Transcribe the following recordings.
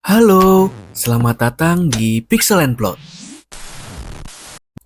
Halo, selamat datang di Pixel and Plot.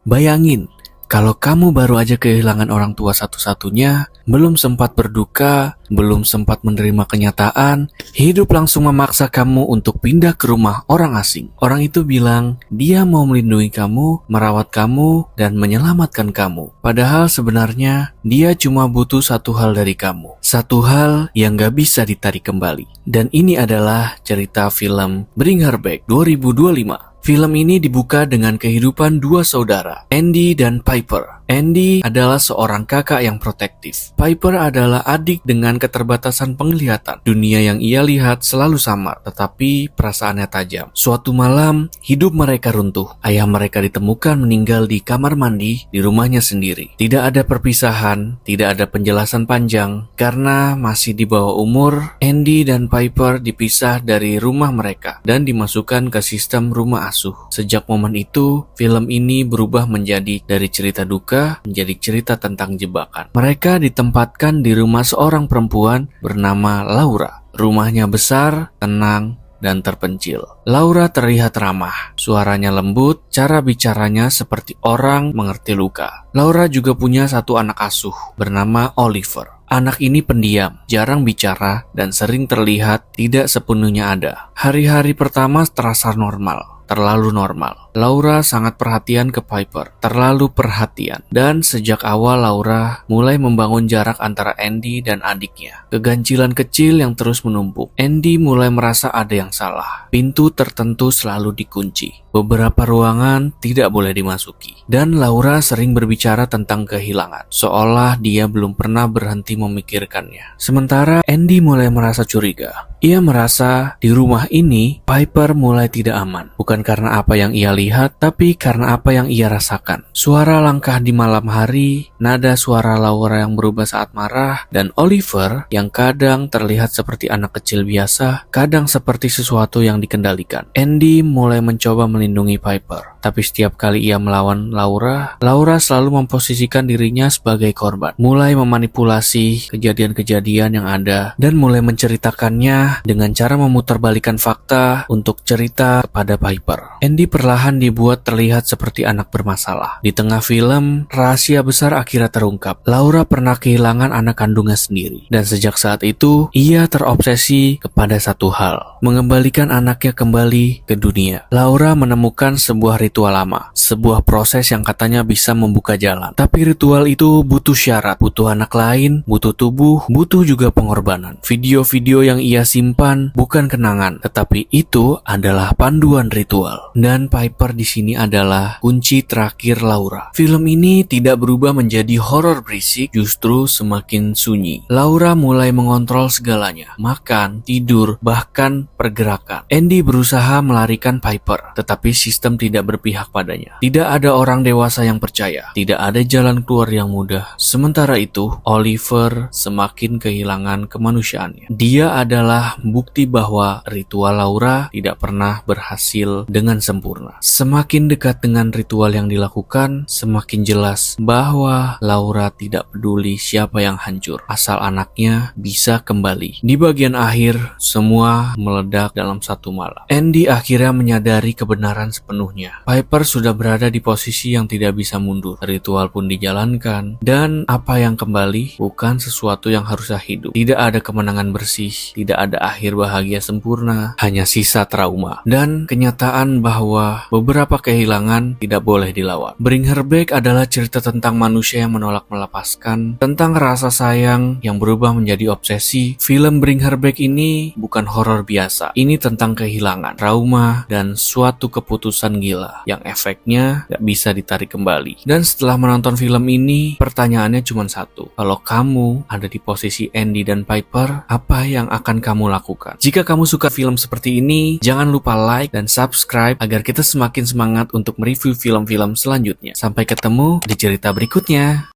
Bayangin, kalau kamu baru aja kehilangan orang tua satu-satunya, belum sempat berduka, belum sempat menerima kenyataan, hidup langsung memaksa kamu untuk pindah ke rumah orang asing. Orang itu bilang, dia mau melindungi kamu, merawat kamu, dan menyelamatkan kamu. Padahal sebenarnya, dia cuma butuh satu hal dari kamu. Satu hal yang gak bisa ditarik kembali. Dan ini adalah cerita film Bring Her Back 2025. Film ini dibuka dengan kehidupan dua saudara, Andy dan Piper. Andy adalah seorang kakak yang protektif. Piper adalah adik dengan keterbatasan penglihatan. Dunia yang ia lihat selalu samar, tetapi perasaannya tajam. Suatu malam, hidup mereka runtuh. Ayah mereka ditemukan meninggal di kamar mandi di rumahnya sendiri. Tidak ada perpisahan, tidak ada penjelasan panjang. Karena masih di bawah umur, Andy dan Piper dipisah dari rumah mereka dan dimasukkan ke sistem rumah asuh. Sejak momen itu, film ini berubah menjadi dari cerita duka menjadi cerita tentang jebakan. Mereka ditempatkan di rumah seorang perempuan bernama Laura. Rumahnya besar, tenang, dan terpencil. Laura terlihat ramah, suaranya lembut, cara bicaranya seperti orang mengerti luka. Laura juga punya satu anak asuh bernama Oliver. Anak ini pendiam, jarang bicara, dan sering terlihat tidak sepenuhnya ada. Hari-hari pertama terasa normal. Terlalu normal. Laura sangat perhatian ke Piper, terlalu perhatian. Dan sejak awal Laura mulai membangun jarak antara Andy dan adiknya. Keganjilan kecil yang terus menumpuk. Andy mulai merasa ada yang salah. Pintu tertentu selalu dikunci. Beberapa ruangan tidak boleh dimasuki. Dan Laura sering berbicara tentang kehilangan, seolah dia belum pernah berhenti memikirkannya. Sementara Andy mulai merasa curiga. Ia merasa di rumah ini Piper mulai tidak aman. Bukan karena apa yang ia lihat, tapi karena apa yang ia rasakan. Suara langkah di malam hari, nada suara Laura yang berubah saat marah, dan Oliver yang kadang terlihat seperti anak kecil biasa, kadang seperti sesuatu yang dikendalikan. Andy mulai mencoba melindungi Piper, tapi setiap kali ia melawan Laura, Laura selalu memposisikan dirinya sebagai korban. Mulai memanipulasi kejadian-kejadian yang ada, dan mulai menceritakannya dengan cara memutarbalikkan fakta untuk cerita kepada Piper. Andy perlahan dibuat terlihat seperti anak bermasalah. Di tengah film, rahasia besar akhirnya terungkap. Laura pernah kehilangan anak kandungnya sendiri. Dan sejak saat itu, ia terobsesi kepada satu hal. Mengembalikan anaknya kembali ke dunia. Laura menemukan sebuah ritual lama. Sebuah proses yang katanya bisa membuka jalan. Tapi ritual itu butuh syarat. Butuh anak lain, butuh tubuh, butuh juga pengorbanan. Video-video yang ia simpan bukan kenangan, tetapi itu adalah panduan ritual. Dan Piper di sini adalah kunci terakhir Laura. Film ini tidak berubah menjadi horor berisik, justru semakin sunyi. Laura mulai mengontrol segalanya, makan, tidur, bahkan pergerakan. Andy berusaha melarikan Piper, tetapi sistem tidak berpihak padanya. Tidak ada orang dewasa yang percaya, tidak ada jalan keluar yang mudah. Sementara itu, Oliver semakin kehilangan kemanusiaannya. Dia adalah bukti bahwa ritual Laura tidak pernah berhasil dengan sempurna. Semakin dekat dengan ritual yang dilakukan, semakin jelas bahwa Laura tidak peduli siapa yang hancur, asal anaknya bisa kembali. Di bagian akhir, semua meledak dalam satu malam. Andy akhirnya menyadari kebenaran sepenuhnya. Piper sudah berada di posisi yang tidak bisa mundur. Ritual pun dijalankan, dan apa yang kembali bukan sesuatu yang harusnya hidup. Tidak ada kemenangan bersih, tidak ada akhir bahagia sempurna, hanya sisa trauma dan kenyataan bahwa beberapa kehilangan tidak boleh dilawan. Bring Her Back adalah cerita tentang manusia yang menolak melepaskan, tentang rasa sayang yang berubah menjadi obsesi. Film Bring Her Back ini bukan horor biasa. Ini tentang kehilangan, trauma, dan suatu keputusan gila yang efeknya gak bisa ditarik kembali. Dan setelah menonton film ini, pertanyaannya cuma satu. Kalau kamu ada di posisi Andy dan Piper, apa yang akan kamu lakukan? Jika kamu suka film seperti ini, jangan lupa like dan subscribe agar kita semakin semangat untuk mereview film-film selanjutnya. Sampai ketemu di cerita berikutnya.